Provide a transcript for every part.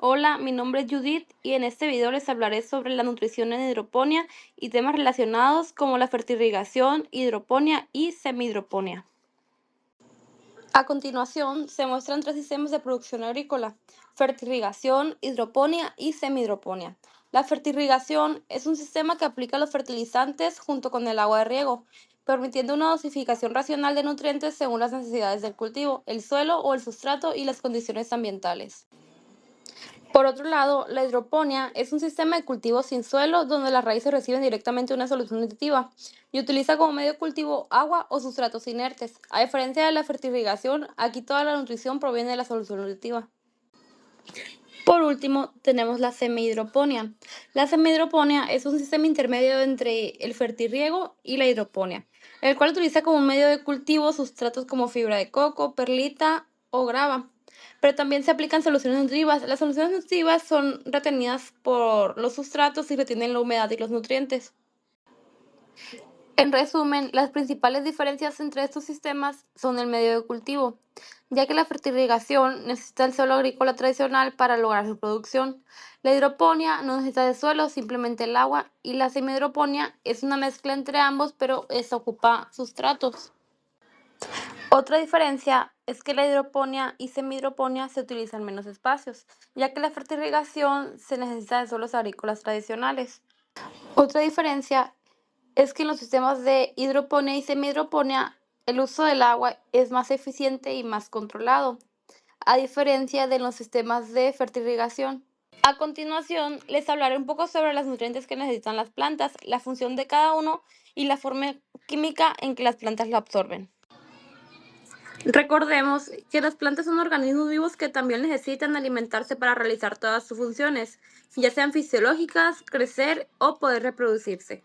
Hola, mi nombre es Judith y en este video les hablaré sobre la nutrición en hidroponía y temas relacionados como la fertirrigación, hidroponía y semihidroponía. A continuación, se muestran tres sistemas de producción agrícola: fertirrigación, hidroponía y semihidroponía. La fertirrigación es un sistema que aplica los fertilizantes junto con el agua de riego, permitiendo una dosificación racional de nutrientes según las necesidades del cultivo, el suelo o el sustrato y las condiciones ambientales. Por otro lado, la hidroponía es un sistema de cultivo sin suelo donde las raíces reciben directamente una solución nutritiva y utiliza como medio de cultivo agua o sustratos inertes. A diferencia de la fertirrigación, aquí toda la nutrición proviene de la solución nutritiva. Por último, tenemos la semihidroponía. La semihidroponía es un sistema intermedio entre el fertirriego y la hidroponía, el cual utiliza como medio de cultivo sustratos como fibra de coco, perlita o grava. Pero también se aplican soluciones nutritivas. Las soluciones nutritivas son retenidas por los sustratos y retienen la humedad y los nutrientes. En resumen, las principales diferencias entre estos sistemas son el medio de cultivo, ya que la fertirrigación necesita el suelo agrícola tradicional para lograr su producción. La hidroponía no necesita de suelo, simplemente el agua, y la semihidroponía es una mezcla entre ambos, pero esta ocupa sustratos. Otra diferencia es que la hidroponía y semihidroponía se utilizan menos espacios, ya que la fertirrigación se necesita de suelos agrícolas tradicionales. Otra diferencia es que en los sistemas de hidroponía y semihidroponía el uso del agua es más eficiente y más controlado, a diferencia de los sistemas de fertirrigación. A continuación, les hablaré un poco sobre los nutrientes que necesitan las plantas, la función de cada uno y la forma química en que las plantas lo absorben. Recordemos que las plantas son organismos vivos que también necesitan alimentarse para realizar todas sus funciones, ya sean fisiológicas, crecer o poder reproducirse.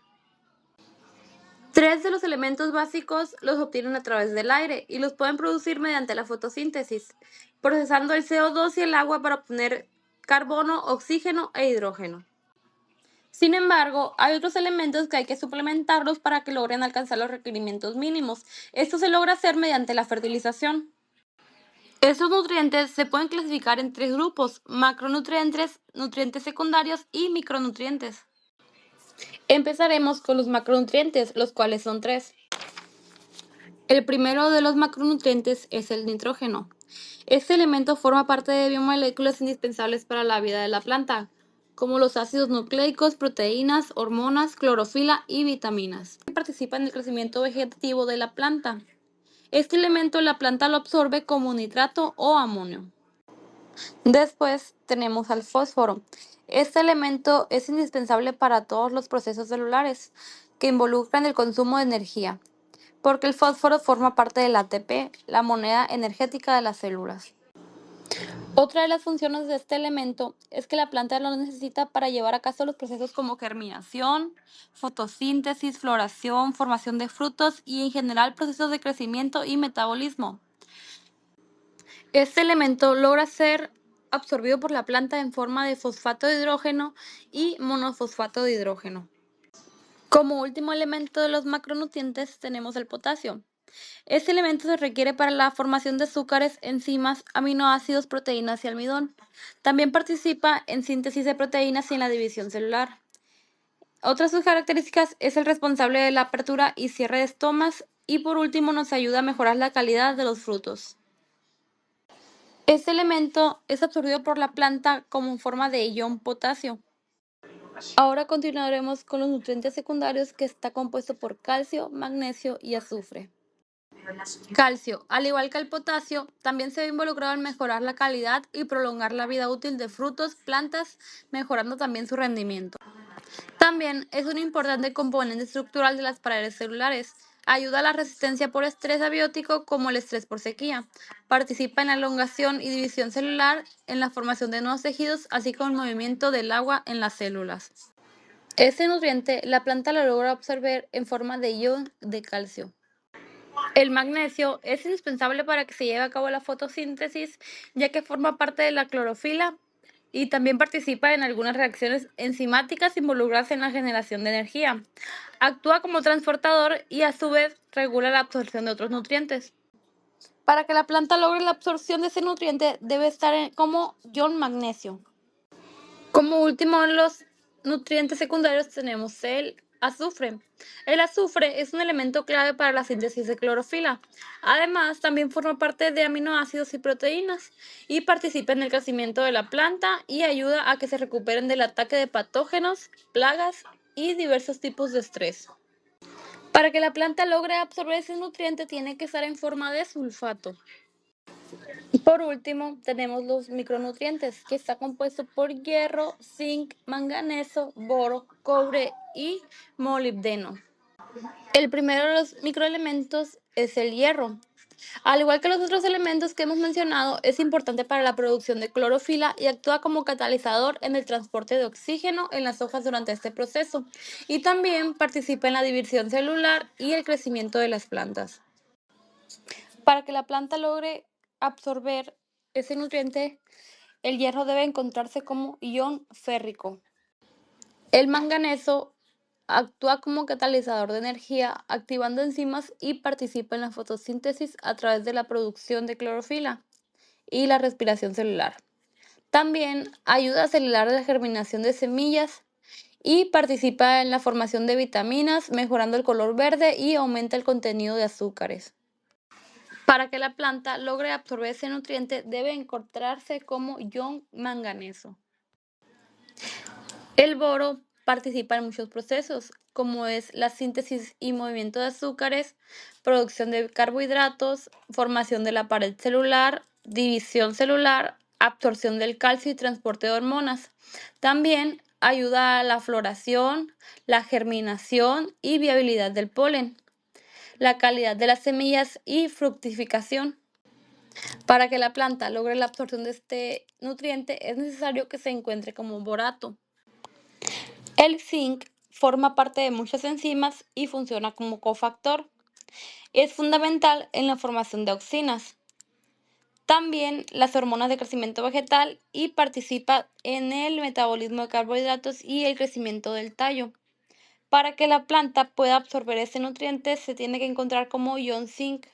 Tres de los elementos básicos los obtienen a través del aire y los pueden producir mediante la fotosíntesis, procesando el CO2 y el agua para obtener carbono, oxígeno e hidrógeno. Sin embargo, hay otros elementos que hay que suplementarlos para que logren alcanzar los requerimientos mínimos. Esto se logra hacer mediante la fertilización. Estos nutrientes se pueden clasificar en tres grupos: macronutrientes, nutrientes secundarios y micronutrientes. Empezaremos con los macronutrientes, los cuales son tres. El primero de los macronutrientes es el nitrógeno. Este elemento forma parte de biomoléculas indispensables para la vida de la planta, como los ácidos nucleicos, proteínas, hormonas, clorofila y vitaminas, que participan en el crecimiento vegetativo de la planta. Este elemento la planta lo absorbe como nitrato o amonio. Después tenemos al fósforo. Este elemento es indispensable para todos los procesos celulares que involucran el consumo de energía, porque el fósforo forma parte del ATP, la moneda energética de las células. Otra de las funciones de este elemento es que la planta lo necesita para llevar a cabo los procesos como germinación, fotosíntesis, floración, formación de frutos y en general procesos de crecimiento y metabolismo. Este elemento logra ser absorbido por la planta en forma de fosfato de hidrógeno y monofosfato de hidrógeno. Como último elemento de los macronutrientes tenemos el potasio. Este elemento se requiere para la formación de azúcares, enzimas, aminoácidos, proteínas y almidón. También participa en síntesis de proteínas y en la división celular. Otra de sus características es el responsable de la apertura y cierre de estomas y por último nos ayuda a mejorar la calidad de los frutos. Este elemento es absorbido por la planta como en forma de ion potasio. Ahora continuaremos con los nutrientes secundarios, que está compuesto por calcio, magnesio y azufre. Calcio, al igual que el potasio, también se ve involucrado en mejorar la calidad y prolongar la vida útil de frutos, plantas, mejorando también su rendimiento. También es un importante componente estructural de las paredes celulares. Ayuda a la resistencia por estrés abiótico como el estrés por sequía. Participa en la elongación y división celular, en la formación de nuevos tejidos, así como el movimiento del agua en las células. Este nutriente la planta lo logra absorber en forma de ion de calcio. El magnesio es indispensable para que se lleve a cabo la fotosíntesis, ya que forma parte de la clorofila y también participa en algunas reacciones enzimáticas involucradas en la generación de energía. Actúa como transportador y a su vez regula la absorción de otros nutrientes. Para que la planta logre la absorción de ese nutriente debe estar como ion magnesio. Como último, en los nutrientes secundarios tenemos el azufre. El azufre es un elemento clave para la síntesis de clorofila. Además, también forma parte de aminoácidos y proteínas y participa en el crecimiento de la planta y ayuda a que se recuperen del ataque de patógenos, plagas y diversos tipos de estrés. Para que la planta logre absorber ese nutriente tiene que estar en forma de sulfato. Por último, tenemos los micronutrientes, que está compuesto por hierro, zinc, manganeso, boro, cobre y molibdeno. El primero de los microelementos es el hierro. Al igual que los otros elementos que hemos mencionado, es importante para la producción de clorofila y actúa como catalizador en el transporte de oxígeno en las hojas durante este proceso. Y también participa en la división celular y el crecimiento de las plantas. Para que la planta logre absorber ese nutriente, el hierro debe encontrarse como ion férrico. El manganeso actúa como catalizador de energía, activando enzimas y participa en la fotosíntesis a través de la producción de clorofila y la respiración celular. También ayuda a acelerar la germinación de semillas y participa en la formación de vitaminas, mejorando el color verde y aumenta el contenido de azúcares. Para que la planta logre absorber ese nutriente, debe encontrarse como ion manganeso. El boro participa en muchos procesos, como es la síntesis y movimiento de azúcares, producción de carbohidratos, formación de la pared celular, división celular, absorción del calcio y transporte de hormonas. También ayuda a la floración, la germinación y viabilidad del polen, la calidad de las semillas y fructificación. Para que la planta logre la absorción de este nutriente es necesario que se encuentre como borato. El zinc forma parte de muchas enzimas y funciona como cofactor. Es fundamental en la formación de auxinas. También las hormonas de crecimiento vegetal y participa en el metabolismo de carbohidratos y el crecimiento del tallo. Para que la planta pueda absorber ese nutriente se tiene que encontrar como ion zinc.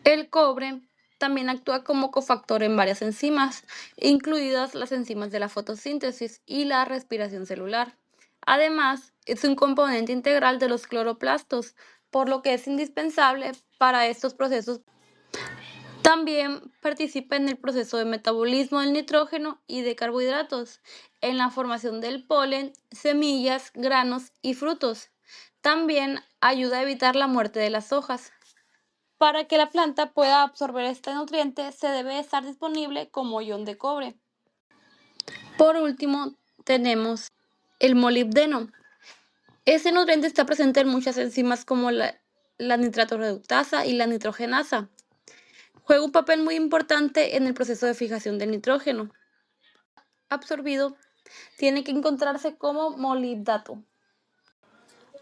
El cobre también actúa como cofactor en varias enzimas, incluidas las enzimas de la fotosíntesis y la respiración celular. Además, es un componente integral de los cloroplastos, por lo que es indispensable para estos procesos. También participa en el proceso de metabolismo del nitrógeno y de carbohidratos, en la formación del polen, semillas, granos y frutos. También ayuda a evitar la muerte de las hojas. Para que la planta pueda absorber este nutriente, se debe estar disponible como ion de cobre. Por último, tenemos el molibdeno. Este nutriente está presente en muchas enzimas como la nitrato reductasa y la nitrogenasa. Juega un papel muy importante en el proceso de fijación del nitrógeno. Absorbido tiene que encontrarse como molibdato.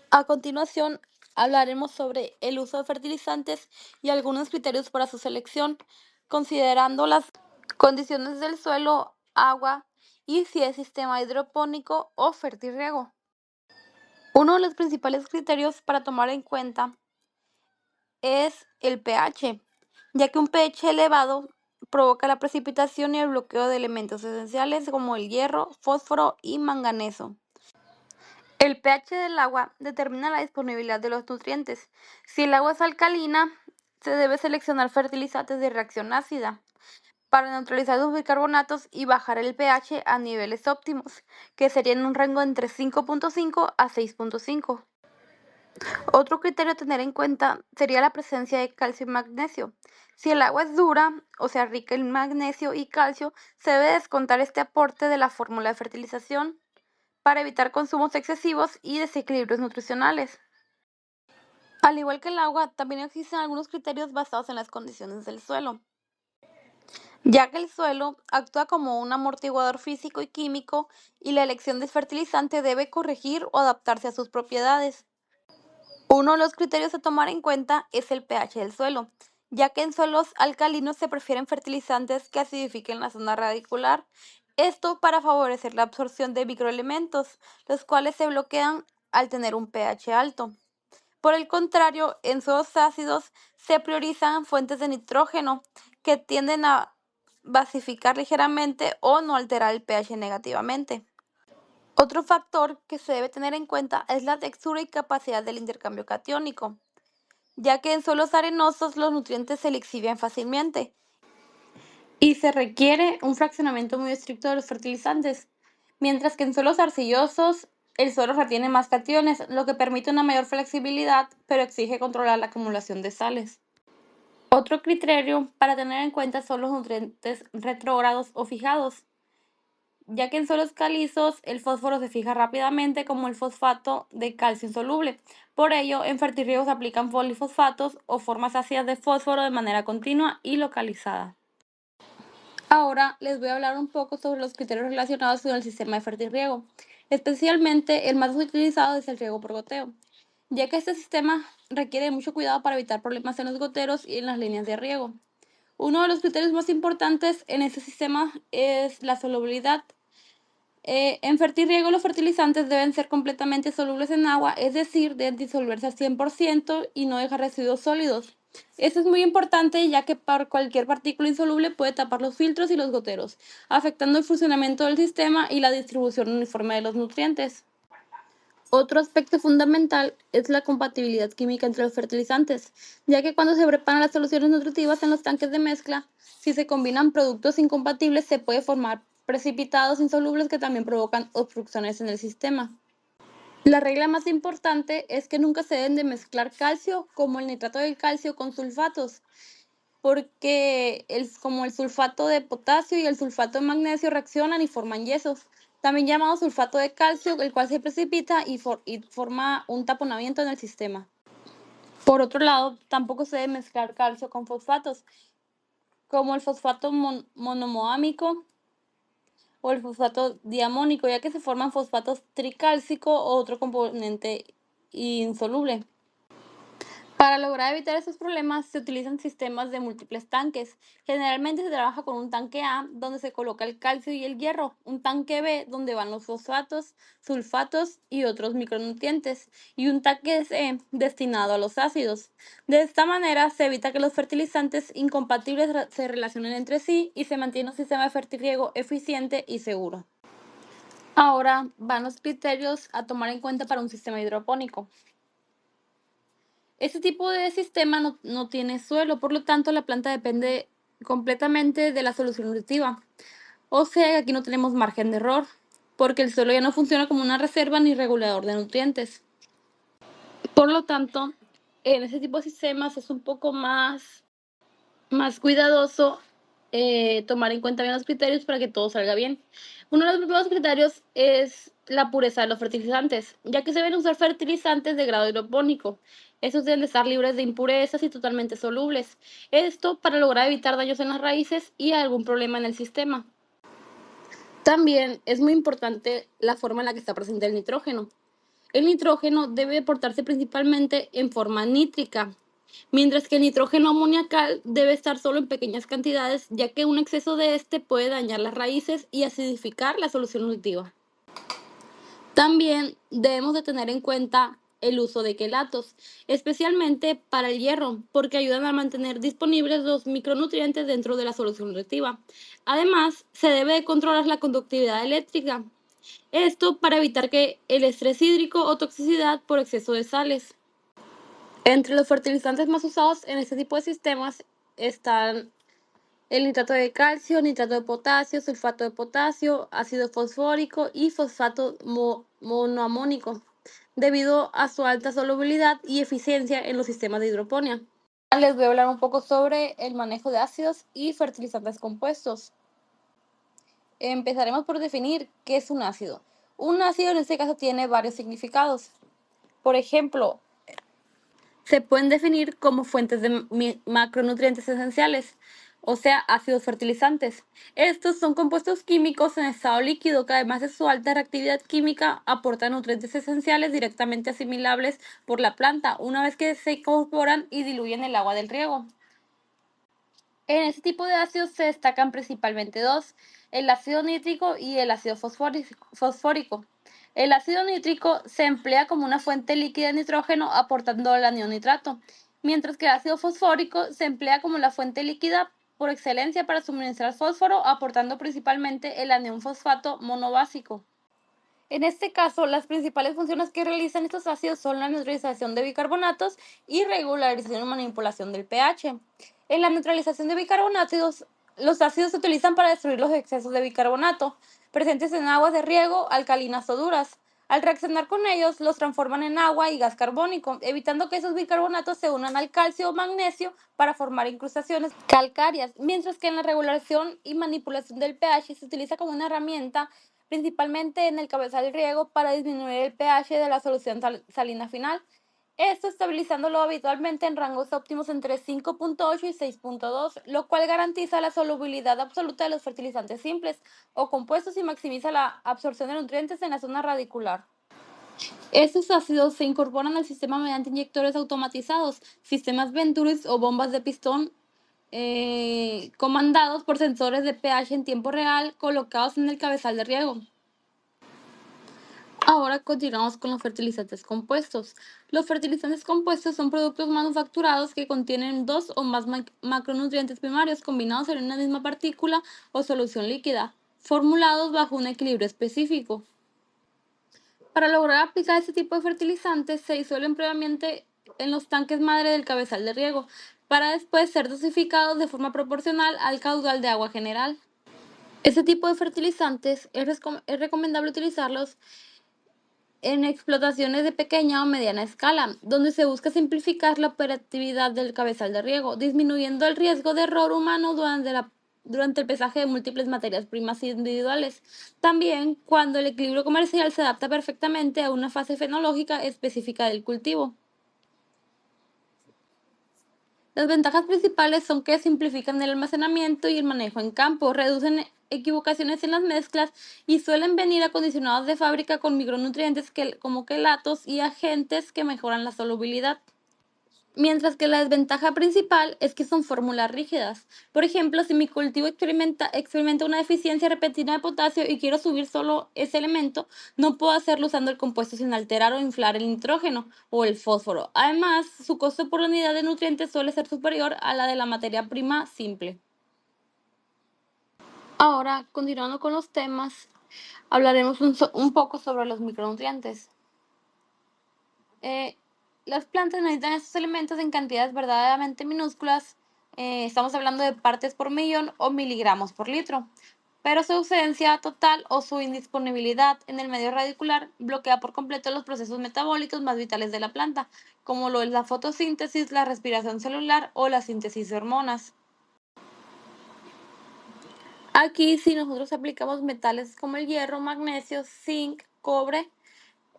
A continuación, hablaremos sobre el uso de fertilizantes y algunos criterios para su selección, considerando las condiciones del suelo, agua y si es sistema hidropónico o fertirriego. Uno de los principales criterios para tomar en cuenta es el pH, ya que un pH elevado provoca la precipitación y el bloqueo de elementos esenciales como el hierro, fósforo y manganeso. El pH del agua determina la disponibilidad de los nutrientes. Si el agua es alcalina, se debe seleccionar fertilizantes de reacción ácida para neutralizar los bicarbonatos y bajar el pH a niveles óptimos, que serían en un rango entre 5.5 a 6.5. Otro criterio a tener en cuenta sería la presencia de calcio y magnesio. Si el agua es dura, o sea, rica en magnesio y calcio, se debe descontar este aporte de la fórmula de fertilización para evitar consumos excesivos y desequilibrios nutricionales. Al igual que el agua, también existen algunos criterios basados en las condiciones del suelo, ya que el suelo actúa como un amortiguador físico y químico y la elección de fertilizante debe corregir o adaptarse a sus propiedades. Uno de los criterios a tomar en cuenta es el pH del suelo, ya que en suelos alcalinos se prefieren fertilizantes que acidifiquen la zona radicular. Esto para favorecer la absorción de microelementos, los cuales se bloquean al tener un pH alto. Por el contrario, en suelos ácidos se priorizan fuentes de nitrógeno que tienden a basificar ligeramente o no alterar el pH negativamente. Otro factor que se debe tener en cuenta es la textura y capacidad del intercambio catiónico, ya que en suelos arenosos los nutrientes se lixivian fácilmente y se requiere un fraccionamiento muy estricto de los fertilizantes, mientras que en suelos arcillosos el suelo retiene más cationes, lo que permite una mayor flexibilidad, pero exige controlar la acumulación de sales. Otro criterio para tener en cuenta son los nutrientes retrógrados o fijados, ya que en suelos calizos el fósforo se fija rápidamente como el fosfato de calcio insoluble. Por ello, en fertirriego se aplican polifosfatos o formas ácidas de fósforo de manera continua y localizada. Ahora les voy a hablar un poco sobre los criterios relacionados con el sistema de fertirriego. Especialmente el más utilizado es el riego por goteo, ya que este sistema requiere mucho cuidado para evitar problemas en los goteros y en las líneas de riego. Uno de los criterios más importantes en este sistema es la solubilidad. En fertirriego los fertilizantes deben ser completamente solubles en agua, es decir, deben disolverse al 100% y no dejar residuos sólidos. Esto es muy importante ya que cualquier partícula insoluble puede tapar los filtros y los goteros, afectando el funcionamiento del sistema y la distribución uniforme de los nutrientes. Otro aspecto fundamental es la compatibilidad química entre los fertilizantes, ya que cuando se preparan las soluciones nutritivas en los tanques de mezcla, si se combinan productos incompatibles se puede formar precipitados insolubles que también provocan obstrucciones en el sistema. La regla más importante es que nunca se deben de mezclar calcio como el nitrato de calcio con sulfatos, porque como el sulfato de potasio y el sulfato de magnesio reaccionan y forman yesos, también llamado sulfato de calcio, el cual se precipita y forma un taponamiento en el sistema. Por otro lado, tampoco se debe mezclar calcio con fosfatos, como el fosfato monomoámico o el fosfato diamónico, ya que se forman fosfatos tricálcico o otro componente insoluble. Para lograr evitar estos problemas se utilizan sistemas de múltiples tanques. Generalmente se trabaja con un tanque A donde se coloca el calcio y el hierro, un tanque B donde van los fosfatos, sulfatos y otros micronutrientes, y un tanque C destinado a los ácidos. De esta manera se evita que los fertilizantes incompatibles se relacionen entre sí y se mantiene un sistema de fertirriego eficiente y seguro. Ahora van los criterios a tomar en cuenta para un sistema hidropónico. Este tipo de sistema no tiene suelo, por lo tanto la planta depende completamente de la solución nutritiva. O sea que aquí no tenemos margen de error, porque el suelo ya no funciona como una reserva ni regulador de nutrientes. Por lo tanto, en este tipo de sistemas es un poco más cuidadoso tomar en cuenta bien los criterios para que todo salga bien. Uno de los primeros criterios es la pureza de los fertilizantes, ya que se deben usar fertilizantes de grado hidropónico. Estos deben de estar libres de impurezas y totalmente solubles. Esto para lograr evitar daños en las raíces y algún problema en el sistema. También es muy importante la forma en la que está presente el nitrógeno. El nitrógeno debe portarse principalmente en forma nítrica, mientras que el nitrógeno amoniacal debe estar solo en pequeñas cantidades, ya que un exceso de este puede dañar las raíces y acidificar la solución nutritiva. También debemos de tener en cuenta el uso de quelatos, especialmente para el hierro, porque ayudan a mantener disponibles los micronutrientes dentro de la solución nutritiva. Además, se debe de controlar la conductividad eléctrica, esto para evitar que el estrés hídrico o toxicidad por exceso de sales. Entre los fertilizantes más usados en este tipo de sistemas están el nitrato de calcio, nitrato de potasio, sulfato de potasio, ácido fosfórico y fosfato monoamónico, debido a su alta solubilidad y eficiencia en los sistemas de hidroponía. Les voy a hablar un poco sobre el manejo de ácidos y fertilizantes compuestos. Empezaremos por definir qué es un ácido. Un ácido en este caso tiene varios significados. Por ejemplo, se pueden definir como fuentes de macronutrientes esenciales, o sea, ácidos fertilizantes. Estos son compuestos químicos en estado líquido que además de su alta reactividad química aportan nutrientes esenciales directamente asimilables por la planta una vez que se incorporan y diluyen el agua del riego. En este tipo de ácidos se destacan principalmente dos, el ácido nítrico y el ácido fosfórico. El ácido nítrico se emplea como una fuente líquida de nitrógeno aportando el anión nitrato, mientras que el ácido fosfórico se emplea como la fuente líquida por excelencia para suministrar fósforo, aportando principalmente el anión fosfato monobásico. En este caso, las principales funciones que realizan estos ácidos son la neutralización de bicarbonatos y regularización y manipulación del pH. En la neutralización de bicarbonatos, los ácidos se utilizan para destruir los excesos de bicarbonato presentes en aguas de riego alcalinas o duras. Al reaccionar con ellos, los transforman en agua y gas carbónico, evitando que esos bicarbonatos se unan al calcio o magnesio para formar incrustaciones calcáreas, mientras que en la regulación y manipulación del pH se utiliza como una herramienta principalmente en el cabezal riego para disminuir el pH de la solución salina final. Esto estabilizándolo habitualmente en rangos óptimos entre 5.8 y 6.2, lo cual garantiza la solubilidad absoluta de los fertilizantes simples o compuestos y maximiza la absorción de nutrientes en la zona radicular. Estos ácidos se incorporan al sistema mediante inyectores automatizados, sistemas Venturis o bombas de pistón comandados por sensores de pH en tiempo real colocados en el cabezal de riego. Ahora continuamos con los fertilizantes compuestos. Los fertilizantes compuestos son productos manufacturados que contienen dos o más macronutrientes primarios combinados en una misma partícula o solución líquida, formulados bajo un equilibrio específico. Para lograr aplicar este tipo de fertilizantes se disuelven previamente en los tanques madre del cabezal de riego, para después ser dosificados de forma proporcional al caudal de agua general. Este tipo de fertilizantes es recomendable utilizarlos en explotaciones de pequeña o mediana escala, donde se busca simplificar la operatividad del cabezal de riego, disminuyendo el riesgo de error humano durante el pesaje de múltiples materias primas individuales. También cuando el equilibrio comercial se adapta perfectamente a una fase fenológica específica del cultivo. Las ventajas principales son que simplifican el almacenamiento y el manejo en campo, reducen equivocaciones en las mezclas y suelen venir acondicionados de fábrica con micronutrientes como quelatos y agentes que mejoran la solubilidad. Mientras que la desventaja principal es que son fórmulas rígidas. Por ejemplo, si mi cultivo experimenta una deficiencia repentina de potasio y quiero subir solo ese elemento, no puedo hacerlo usando el compuesto sin alterar o inflar el nitrógeno o el fósforo. Además, su costo por unidad de nutrientes suele ser superior a la de la materia prima simple. Ahora, continuando con los temas, hablaremos un poco sobre los micronutrientes. Eh, las plantas necesitan estos elementos en cantidades verdaderamente minúsculas, estamos hablando de partes por millón o miligramos por litro, pero su ausencia total o su indisponibilidad en el medio radicular bloquea por completo los procesos metabólicos más vitales de la planta, como lo es la fotosíntesis, la respiración celular o la síntesis de hormonas. Aquí, si nosotros aplicamos metales como el hierro, magnesio, zinc, cobre,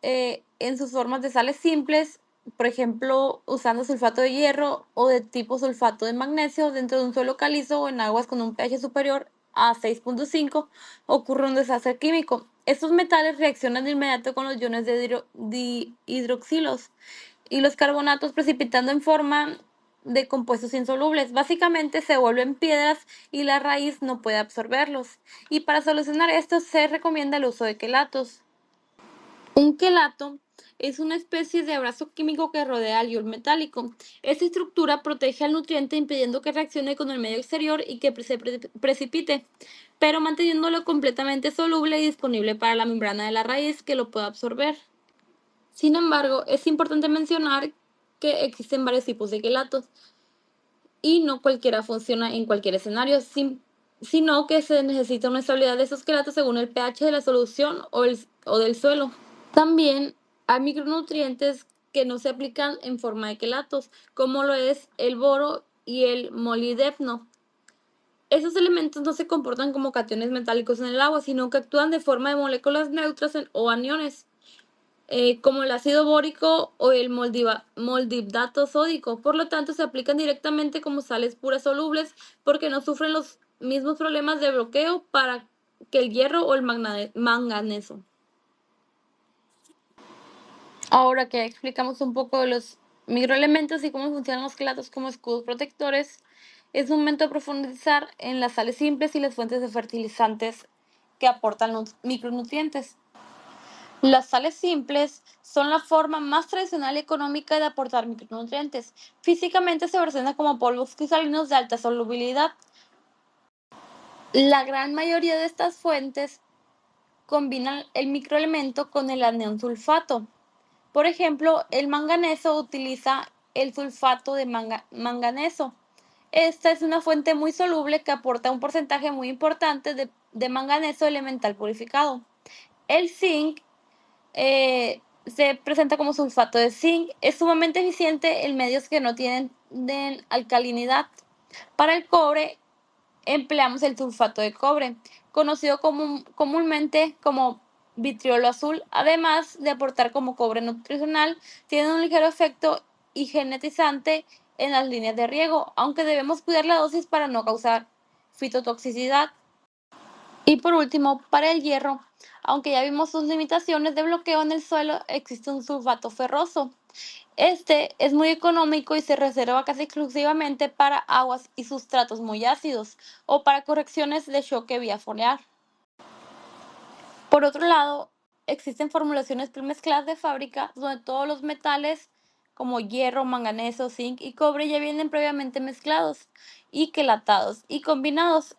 en sus formas de sales simples, por ejemplo, usando sulfato de hierro o de tipo sulfato de magnesio dentro de un suelo calizo o en aguas con un pH superior a 6.5, ocurre un desastre químico. Estos metales reaccionan de inmediato con los iones de hidroxilos y los carbonatos precipitando en forma de compuestos insolubles. Básicamente se vuelven piedras y la raíz no puede absorberlos. Y para solucionar esto se recomienda el uso de quelatos. Un quelato es una especie de abrazo químico que rodea al ion metálico. Esta estructura protege al nutriente impidiendo que reaccione con el medio exterior y que se precipite, pero manteniéndolo completamente soluble y disponible para la membrana de la raíz que lo pueda absorber. Sin embargo, es importante mencionar que existen varios tipos de quelatos y no cualquiera funciona en cualquier escenario, sino que se necesita una estabilidad de esos quelatos según el pH de la solución o del suelo. También hay micronutrientes que no se aplican en forma de quelatos, como lo es el boro y el molibdeno. Esos elementos no se comportan como cationes metálicos en el agua, sino que actúan de forma de moléculas neutras o aniones, como el ácido bórico o el molibdato sódico. Por lo tanto, se aplican directamente como sales puras solubles porque no sufren los mismos problemas de bloqueo para que el hierro o el manganeso. Ahora que explicamos un poco de los microelementos y cómo funcionan los quelatos como escudos protectores, es momento de profundizar en las sales simples y las fuentes de fertilizantes que aportan los micronutrientes. Las sales simples son la forma más tradicional y económica de aportar micronutrientes. Físicamente se presentan como polvos cristalinos de alta solubilidad, La gran mayoría de estas fuentes combinan el microelemento con el anión sulfato. Por ejemplo, el manganeso utiliza el sulfato de manganeso. Esta es una fuente muy soluble que aporta un porcentaje muy importante de manganeso elemental purificado. El zinc se presenta como sulfato de zinc. Es sumamente eficiente en medios que no tienen alcalinidad. Para el cobre empleamos el sulfato de cobre, conocido comúnmente como vitriolo azul. Además de aportar como cobre nutricional, tiene un ligero efecto higienizante en las líneas de riego, aunque debemos cuidar la dosis para no causar fitotoxicidad. Y por último, para el hierro, aunque ya vimos sus limitaciones de bloqueo en el suelo, existe un sulfato ferroso. Este es muy económico y se reserva casi exclusivamente para aguas y sustratos muy ácidos o para correcciones de choque vía foliar. Por otro lado, existen formulaciones premezcladas de fábrica donde todos los metales como hierro, manganeso, zinc y cobre ya vienen previamente mezclados y quelatados y combinados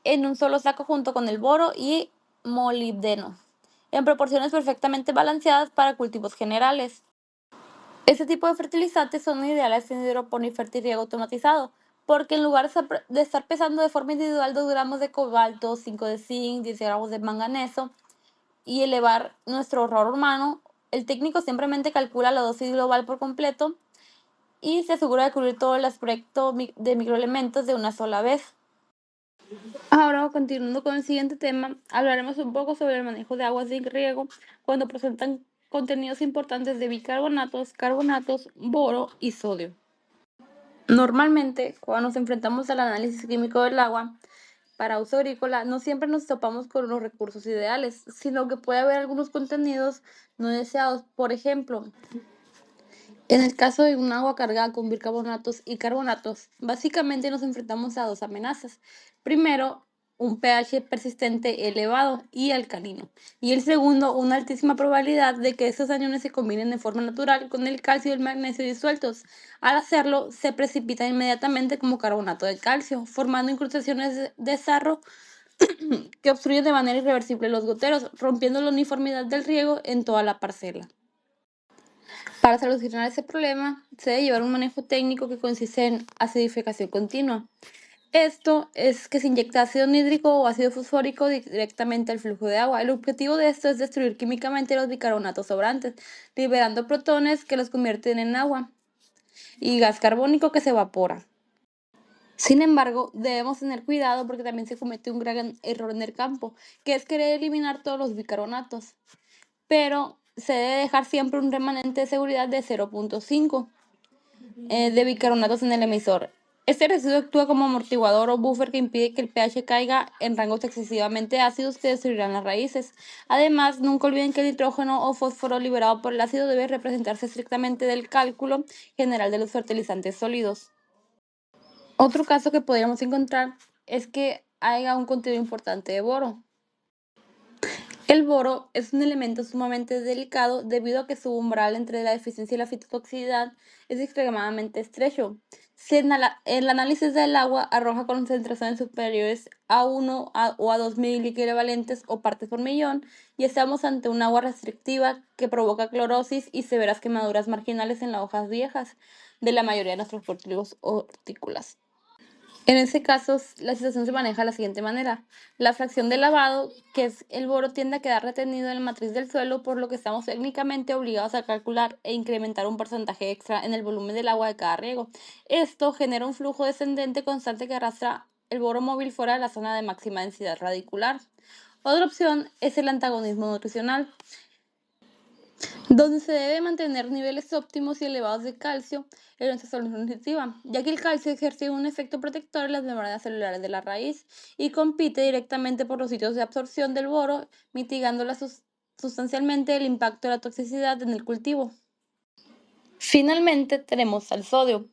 en un solo saco junto con el boro y molibdeno, en proporciones perfectamente balanceadas para cultivos generales. Este tipo de fertilizantes son ideales en hidroponía y fertirriego automatizado, porque en lugar de estar pesando de forma individual 2 gramos de cobalto, 5 de zinc, 10 gramos de manganeso y elevar nuestro ahorro humano, el técnico simplemente calcula la dosis global por completo y se asegura de cubrir todo el aspecto de microelementos de una sola vez. Ahora, continuando con el siguiente tema, hablaremos un poco sobre el manejo de aguas de riego cuando presentan contenidos importantes de bicarbonatos, carbonatos, boro y sodio. Normalmente, cuando nos enfrentamos al análisis químico del agua para uso agrícola, no siempre nos topamos con los recursos ideales, sino que puede haber algunos contenidos no deseados. Por ejemplo, en el caso de un agua cargada con bicarbonatos y carbonatos, básicamente nos enfrentamos a dos amenazas. Primero, un pH persistente elevado y alcalino. Y el segundo, una altísima probabilidad de que esos aniones se combinen de forma natural con el calcio y el magnesio disueltos. Al hacerlo, se precipitan inmediatamente como carbonato de calcio, formando incrustaciones de sarro que obstruyen de manera irreversible los goteros, rompiendo la uniformidad del riego en toda la parcela. Para solucionar ese problema, se debe llevar un manejo técnico que consiste en acidificación continua. Esto es que se inyecta ácido nítrico o ácido fosfórico directamente al flujo de agua. El objetivo de esto es destruir químicamente los bicarbonatos sobrantes, liberando protones que los convierten en agua y gas carbónico que se evapora. Sin embargo, debemos tener cuidado porque también se comete un gran error en el campo, que es querer eliminar todos los bicarbonatos, pero se debe dejar siempre un remanente de seguridad de 0.5 de bicarbonatos en el emisor. Este residuo actúa como amortiguador o buffer que impide que el pH caiga en rangos excesivamente ácidos que destruirán las raíces. Además, nunca olviden que el nitrógeno o fósforo liberado por el ácido debe representarse estrictamente del cálculo general de los fertilizantes sólidos. Otro caso que podríamos encontrar es que haya un contenido importante de boro. El boro es un elemento sumamente delicado debido a que su umbral entre la deficiencia y la fitotoxicidad es extremadamente estrecho. Si el análisis del agua arroja concentraciones superiores a 1 o a 2 miliequivalentes o partes por millón, y estamos ante un agua restrictiva que provoca clorosis y severas quemaduras marginales en las hojas viejas de la mayoría de nuestros cultivos hortícolas. En ese caso, la situación se maneja de la siguiente manera. La fracción de lavado, que es el boro, tiende a quedar retenido en la matriz del suelo, por lo que estamos técnicamente obligados a calcular e incrementar un porcentaje extra en el volumen del agua de cada riego. Esto genera un flujo descendente constante que arrastra el boro móvil fuera de la zona de máxima densidad radicular. Otra opción es el antagonismo nutricional, donde se debe mantener niveles óptimos y elevados de calcio en nuestra solución nutritiva, ya que el calcio ejerce un efecto protector en las membranas celulares de la raíz y compite directamente por los sitios de absorción del boro, mitigando sustancialmente el impacto de la toxicidad en el cultivo. Finalmente tenemos al sodio.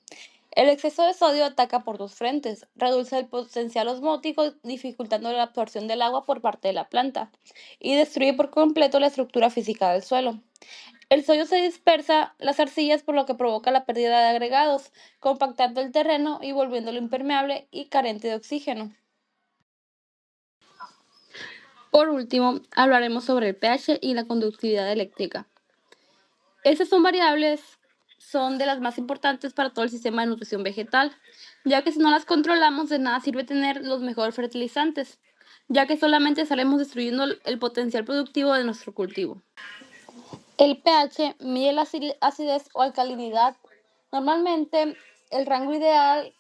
El exceso de sodio ataca por dos frentes: reduce el potencial osmótico, dificultando la absorción del agua por parte de la planta, y destruye por completo la estructura física del suelo. El sodio se dispersa las arcillas, por lo que provoca la pérdida de agregados, compactando el terreno y volviéndolo impermeable y carente de oxígeno. Por último, hablaremos sobre el pH y la conductividad eléctrica. Estas son de las más importantes para todo el sistema de nutrición vegetal, ya que si no las controlamos de nada sirve tener los mejores fertilizantes, ya que solamente estaremos destruyendo el potencial productivo de nuestro cultivo. El pH mide la acidez o alcalinidad. Normalmente, el rango ideal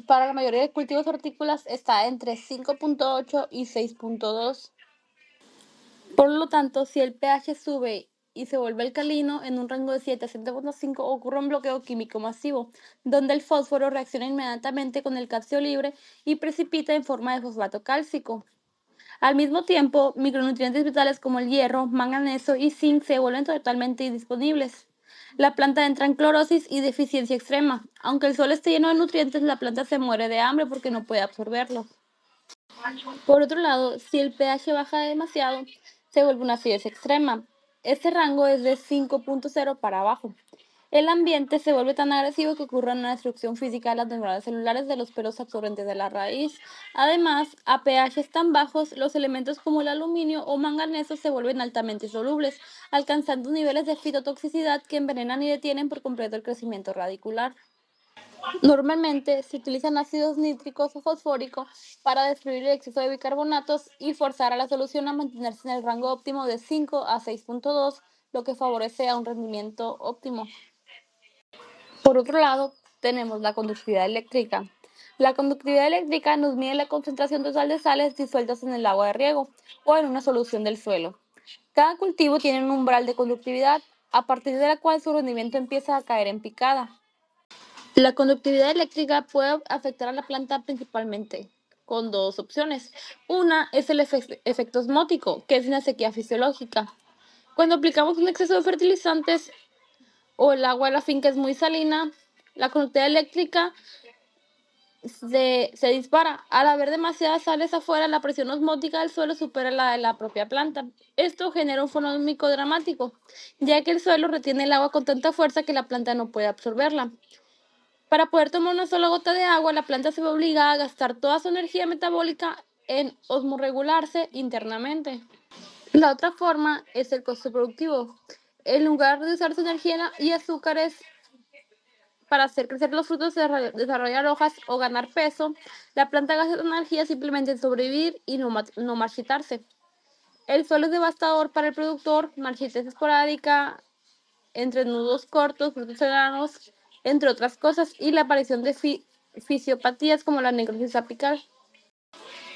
para la mayoría de cultivos hortícolas está entre 5.8 y 6.2. Por lo tanto, si el pH sube y se vuelve alcalino en un rango de 7 a 7.5, ocurre un bloqueo químico masivo, donde el fósforo reacciona inmediatamente con el calcio libre y precipita en forma de fosfato cálcico. Al mismo tiempo, micronutrientes vitales como el hierro, manganeso y zinc se vuelven totalmente indisponibles. La planta entra en clorosis y deficiencia extrema. Aunque el suelo esté lleno de nutrientes, la planta se muere de hambre porque no puede absorberlos. Por otro lado, si el pH baja demasiado, se vuelve una acidez extrema. Este rango es de 5.0 para abajo. El ambiente se vuelve tan agresivo que ocurre una destrucción física de las membranas celulares de los pelos absorbentes de la raíz. Además, a pHs tan bajos, los elementos como el aluminio o manganeso se vuelven altamente solubles, alcanzando niveles de fitotoxicidad que envenenan y detienen por completo el crecimiento radicular. Normalmente se utilizan ácidos nítricos o fosfórico para destruir el exceso de bicarbonatos y forzar a la solución a mantenerse en el rango óptimo de 5 a 6.2, lo que favorece a un rendimiento óptimo. Por otro lado, tenemos la conductividad eléctrica. La conductividad eléctrica nos mide la concentración total de sales disueltas en el agua de riego o en una solución del suelo. Cada cultivo tiene un umbral de conductividad, a partir de la cual su rendimiento empieza a caer en picada. La conductividad eléctrica puede afectar a la planta principalmente con dos opciones. Una es el efecto osmótico, que es una sequía fisiológica. Cuando aplicamos un exceso de fertilizantes o el agua de la finca es muy salina, la conductividad eléctrica se dispara. Al haber demasiadas sales afuera, la presión osmótica del suelo supera la de la propia planta. Esto genera un fenómeno dramático, ya que el suelo retiene el agua con tanta fuerza que la planta no puede absorberla. Para poder tomar una sola gota de agua, la planta se ve obligada a gastar toda su energía metabólica en osmorregularse internamente. La otra forma es el costo productivo. En lugar de usar su energía y azúcares para hacer crecer los frutos, desarrollar hojas o ganar peso, la planta gasta su energía simplemente en sobrevivir y no marchitarse. El suelo es devastador para el productor, marchitez esporádica, entrenudos cortos, frutos enanos, entre otras cosas, y la aparición de fisiopatías como la necrosis apical.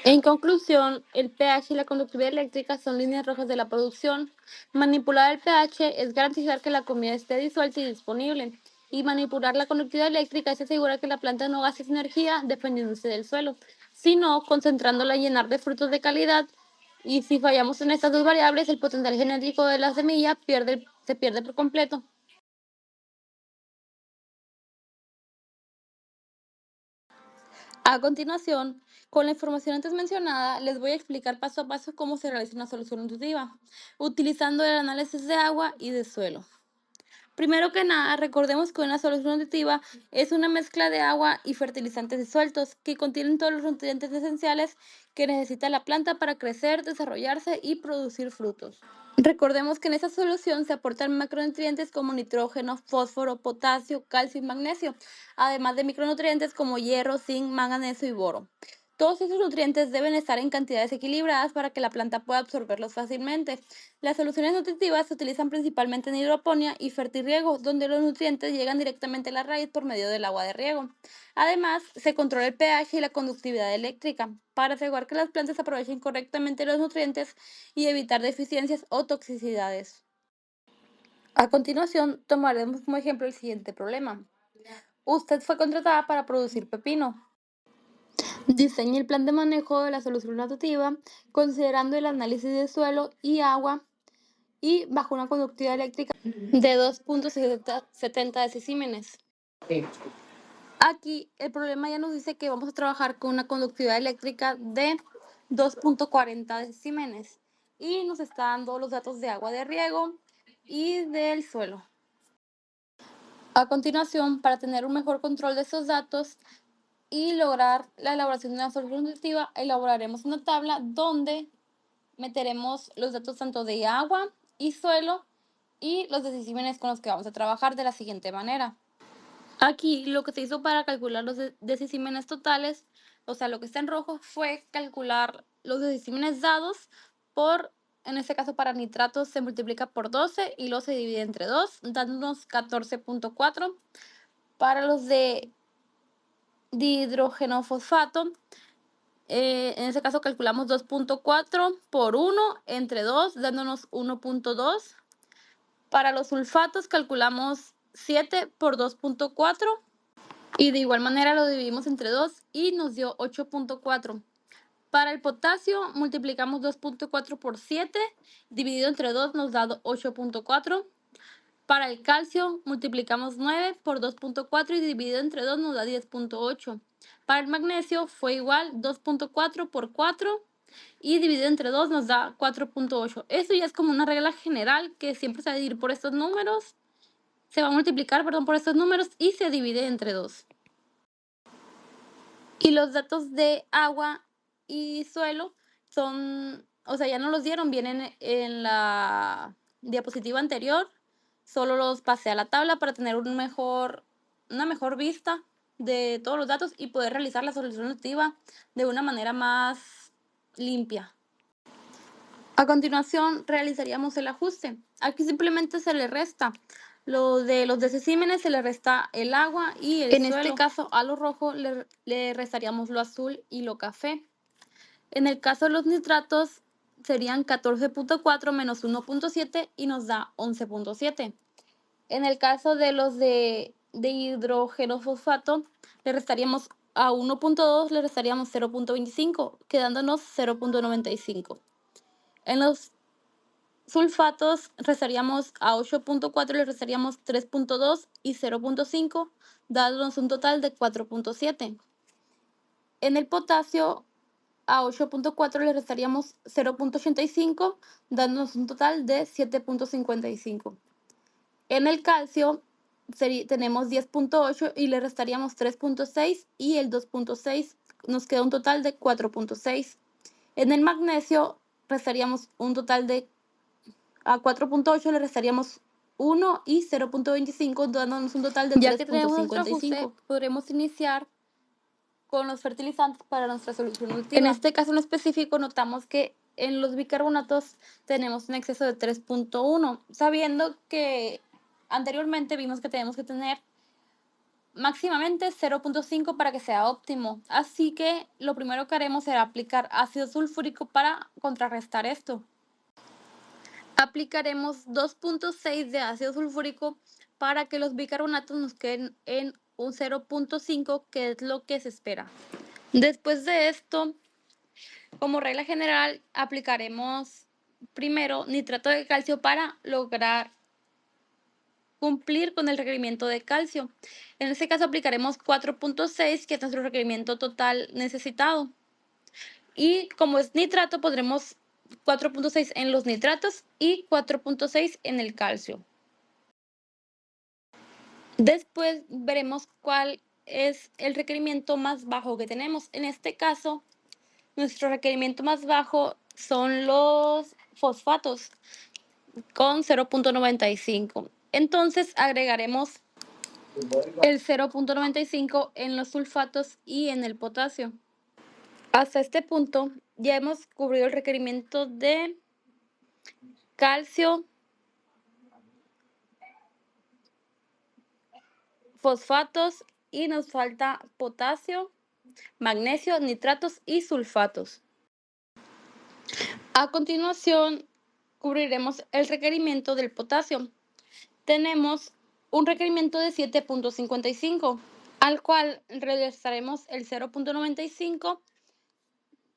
En conclusión, el pH y la conductividad eléctrica son líneas rojas de la producción. Manipular el pH es garantizar que la comida esté disuelta y disponible. Y manipular la conductividad eléctrica es asegurar que la planta no gaste su energía defendiéndose del suelo, sino concentrándola en llenar de frutos de calidad. Y si fallamos en estas dos variables, el potencial genético de la semilla se pierde por completo. A continuación, con la información antes mencionada, les voy a explicar paso a paso cómo se realiza una solución nutritiva, utilizando el análisis de agua y de suelo. Primero que nada, recordemos que una solución nutritiva es una mezcla de agua y fertilizantes disueltos que contienen todos los nutrientes esenciales que necesita la planta para crecer, desarrollarse y producir frutos. Recordemos que en esta solución se aportan macronutrientes como nitrógeno, fósforo, potasio, calcio y magnesio, además de micronutrientes como hierro, zinc, manganeso y boro. Todos estos nutrientes deben estar en cantidades equilibradas para que la planta pueda absorberlos fácilmente. Las soluciones nutritivas se utilizan principalmente en hidroponía y fertirriego, donde los nutrientes llegan directamente a la raíz por medio del agua de riego. Además, se controla el pH y la conductividad eléctrica para asegurar que las plantas aprovechen correctamente los nutrientes y evitar deficiencias o toxicidades. A continuación, tomaremos como ejemplo el siguiente problema. Usted fue contratada para producir pepino. Diseñe el plan de manejo de la solución nutritiva considerando el análisis de suelo y agua y bajo una conductividad eléctrica de 2.70 decímenes. Aquí el problema ya nos dice que vamos a trabajar con una conductividad eléctrica de 2.40 decímenes y nos está dando los datos de agua de riego y del suelo. A continuación, para tener un mejor control de estos datos y lograr la elaboración de una solución nutritiva, elaboraremos una tabla donde meteremos los datos tanto de agua y suelo y los decímenes con los que vamos a trabajar de la siguiente manera. Aquí lo que se hizo para calcular los decímenes totales, o sea, lo que está en rojo, fue calcular los decímenes dados por, en este caso para nitratos se multiplica por 12 y luego se divide entre 2, dándonos 14.4. Para los de dihidrógeno fosfato, en este caso calculamos 2.4 por 1 entre 2, dándonos 1.2. Para los sulfatos calculamos 7 por 2.4 y de igual manera lo dividimos entre 2 y nos dio 8.4. Para el potasio multiplicamos 2.4 por 7, dividido entre 2 nos da 8.4. Para el calcio multiplicamos 9 por 2.4 y dividido entre 2 nos da 10.8. Para el magnesio fue igual 2.4 por 4 y dividido entre 2 nos da 4.8. Esto ya es como una regla general que siempre se va a dividir por estos números. Se va a multiplicar, por estos números y se divide entre 2. Y los datos de agua y suelo son, o sea, ya no los dieron, vienen en la diapositiva anterior. Solo los pasé a la tabla para tener una mejor vista de todos los datos y poder realizar la solución nutritiva de una manera más limpia. A continuación realizaríamos el ajuste. Aquí simplemente se le resta lo de los decímenes, se le resta el agua y el suelo. En este caso a lo rojo le restaríamos lo azul y lo café. En el caso de los nitratos serían 14.4 menos 1.7 y nos da 11.7. En el caso de los de hidrógeno fosfato le restaríamos a 1.2, le restaríamos 0.25, quedándonos 0.95. En los sulfatos restaríamos a 8.4, le restaríamos 3.2 y 0.5, dándonos un total de 4.7. En el potasio a 8.4 le restaríamos 0.85, dándonos un total de 7.55. En el calcio tenemos 10.8 y le restaríamos 3.6 y el 2.6 nos queda un total de 4.6. En el magnesio restaríamos un total de a 4.8 le restaríamos 1 y 0.25, dándonos un total de 3.55. Ya que tenemos nuestro ajuste, podremos iniciar con los fertilizantes para nuestra solución nutritiva. En este caso en específico notamos que en los bicarbonatos tenemos un exceso de 3.1, sabiendo que anteriormente vimos que tenemos que tener máximamente 0.5 para que sea óptimo. Así que lo primero que haremos será aplicar ácido sulfúrico para contrarrestar esto. Aplicaremos 2.6 de ácido sulfúrico para que los bicarbonatos nos queden en un 0.5, que es lo que se espera. Después de esto, como regla general, aplicaremos primero nitrato de calcio para lograr cumplir con el requerimiento de calcio. En este caso aplicaremos 4.6, que es nuestro requerimiento total necesitado. Y como es nitrato, pondremos 4.6 en los nitratos y 4.6 en el calcio. Después veremos cuál es el requerimiento más bajo que tenemos. En este caso, nuestro requerimiento más bajo son los fosfatos con 0.95. Entonces agregaremos el 0.95 en los sulfatos y en el potasio. Hasta este punto ya hemos cubrido el requerimiento de calcio, fosfatos y nos falta potasio, magnesio, nitratos y sulfatos. A continuación cubriremos el requerimiento del potasio. Tenemos un requerimiento de 7.55, al cual regresaremos el 0.95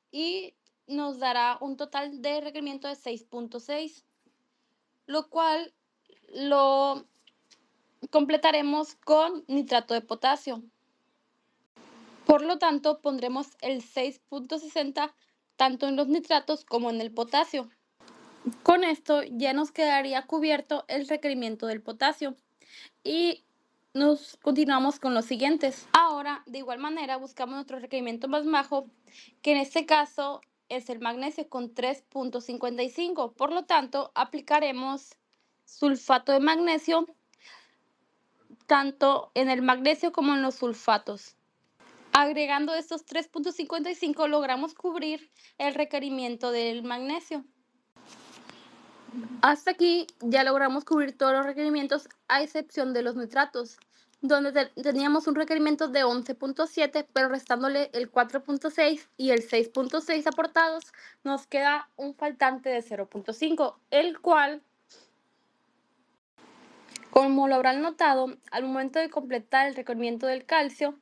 y nos dará un total de requerimiento de 6.6, lo cual lo completaremos con nitrato de potasio. Por lo tanto, pondremos el 6.60 tanto en los nitratos como en el potasio. Con esto ya nos quedaría cubierto el requerimiento del potasio y nos continuamos con los siguientes. Ahora, de igual manera, buscamos nuestro requerimiento más bajo, que en este caso es el magnesio con 3.55. Por lo tanto, aplicaremos sulfato de magnesio tanto en el magnesio como en los sulfatos. Agregando estos 3.55 logramos cubrir el requerimiento del magnesio. Hasta aquí ya logramos cubrir todos los requerimientos a excepción de los nitratos, donde teníamos un requerimiento de 11.7, pero restándole el 4.6 y el 6.6 aportados, nos queda un faltante de 0.5, el cual, como lo habrán notado, al momento de completar el requerimiento del calcio,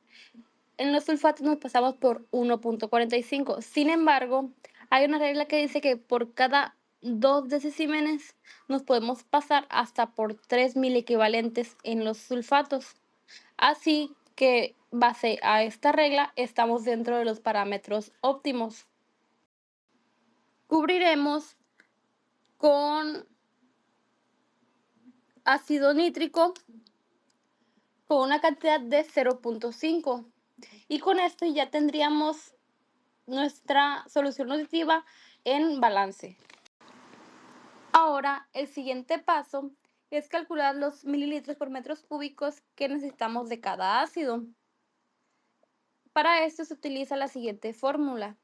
en los sulfatos nos pasamos por 1.45. Sin embargo, hay una regla que dice que por cada 2 decimímenes nos podemos pasar hasta por 3.000 equivalentes en los sulfatos. Así que, base a esta regla, estamos dentro de los parámetros óptimos. Cubriremos con ácido nítrico con una cantidad de 0.5. Y con esto ya tendríamos nuestra solución nutritiva en balance. Ahora, el siguiente paso es calcular los mililitros por metros cúbicos que necesitamos de cada ácido. Para esto se utiliza la siguiente fórmula.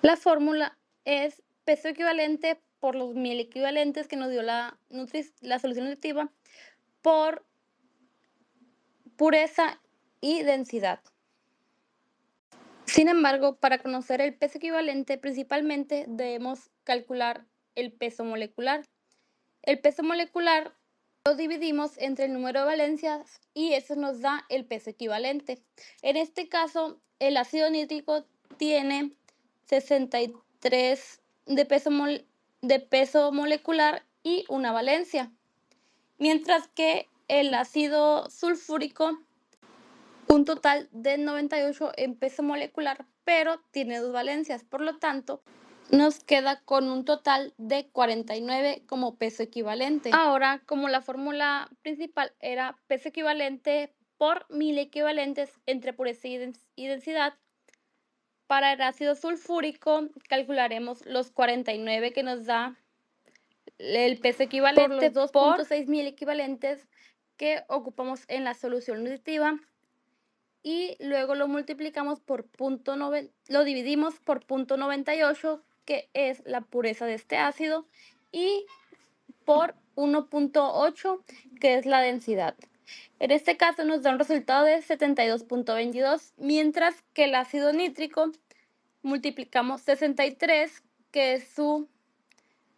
La fórmula es peso equivalente por los 1000 equivalentes que nos dio la solución nutritiva por pureza y densidad. Sin embargo, para conocer el peso equivalente, principalmente debemos calcular el peso molecular. El peso molecular lo dividimos entre el número de valencias y eso nos da el peso equivalente. En este caso, el ácido nítrico tiene 63 de peso molecular y una valencia, mientras que el ácido sulfúrico un total de 98 en peso molecular, pero tiene 2 valencias, por lo tanto, nos queda con un total de 49 como peso equivalente. Ahora, como la fórmula principal era peso equivalente por 1000 equivalentes entre pureza y densidad, para el ácido sulfúrico calcularemos los 49 que nos da el peso equivalente por los 2.6 mil equivalentes que ocupamos en la solución nutritiva y luego lo multiplicamos por lo dividimos por 0.98, que es la pureza de este ácido, y por 1.8, que es la densidad. En este caso nos da un resultado de 72.22, mientras que el ácido nítrico multiplicamos 63, que es su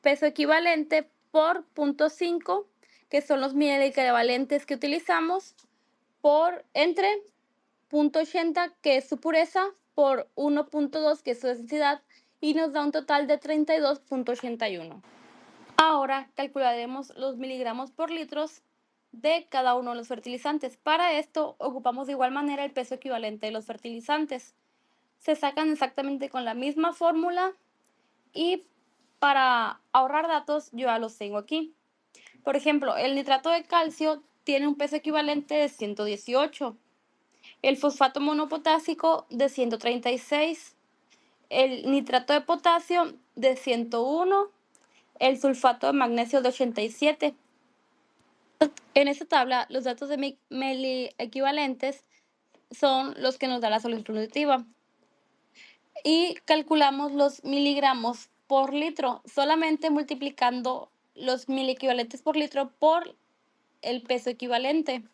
peso equivalente, por 0.5, que son los equivalentes que utilizamos, por entre 0.80, que es su pureza, por 1.2, que es su densidad, y nos da un total de 32.81. Ahora calcularemos los miligramos por litros de cada uno de los fertilizantes. Para esto ocupamos de igual manera el peso equivalente de los fertilizantes. Se sacan exactamente con la misma fórmula y para ahorrar datos yo ya los tengo aquí. Por ejemplo, el nitrato de calcio tiene un peso equivalente de 118. El fosfato monopotásico de 136, el nitrato de potasio de 101, el sulfato de magnesio de 87. En esta tabla, los datos de miliequivalentes son los que nos da la solución nutritiva. Y calculamos los miligramos por litro, solamente multiplicando los miliequivalentes por litro por el peso equivalente,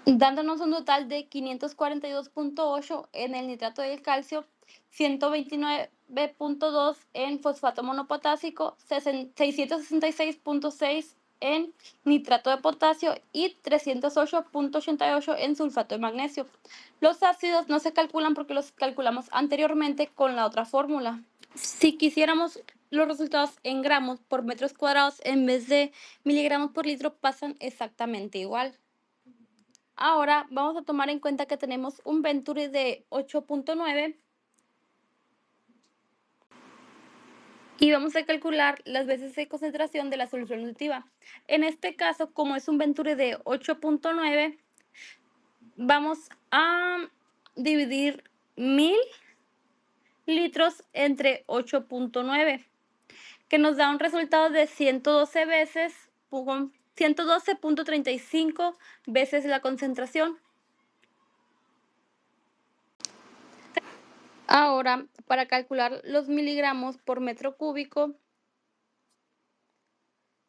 dándonos un total de 542.8 en el nitrato de calcio, 129.2 en fosfato monopotásico, 666.6 en nitrato de potasio y 308.88 en sulfato de magnesio. Los ácidos no se calculan porque los calculamos anteriormente con la otra fórmula. Si quisiéramos los resultados en gramos por metros cuadrados en vez de miligramos por litro, pasan exactamente igual. Ahora vamos a tomar en cuenta que tenemos un Venturi de 8.9 y vamos a calcular las veces de concentración de la solución nutritiva. En este caso, como es un Venturi de 8.9, vamos a dividir 1000 litros entre 8.9, que nos da un resultado de 112.35 veces la concentración. Ahora, para calcular los miligramos por metro cúbico,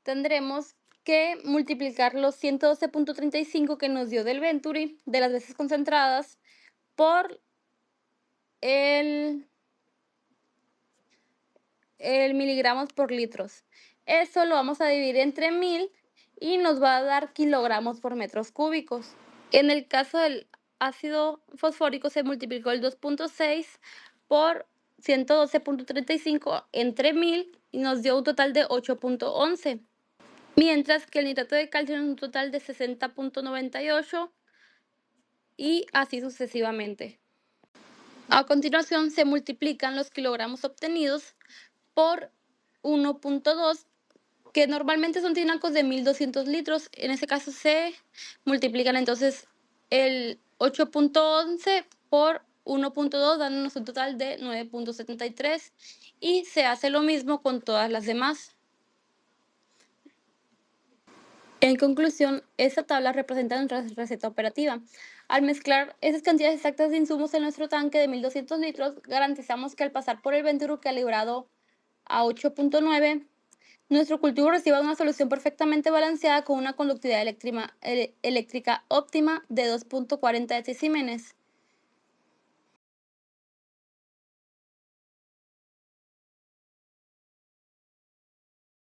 tendremos que multiplicar los 112.35 que nos dio del Venturi, de las veces concentradas, por el miligramos por litros. Eso lo vamos a dividir entre 1000 y nos va a dar kilogramos por metros cúbicos. En el caso del ácido fosfórico se multiplicó el 2.6 por 112.35 entre 1000 y nos dio un total de 8.11. Mientras que el nitrato de calcio es un total de 60.98 y así sucesivamente. A continuación se multiplican los kilogramos obtenidos por 1.2, que normalmente son tinacos de 1200 litros. En este caso se multiplican entonces el 8.11 por 1.2, dándonos un total de 9.73, y se hace lo mismo con todas las demás. En conclusión, esta tabla representa nuestra receta operativa. Al mezclar esas cantidades exactas de insumos en nuestro tanque de 1200 litros, garantizamos que al pasar por el Venturi calibrado a 8.9, nuestro cultivo reciba una solución perfectamente balanceada con una conductividad eléctrica óptima de 2.40 decímenes.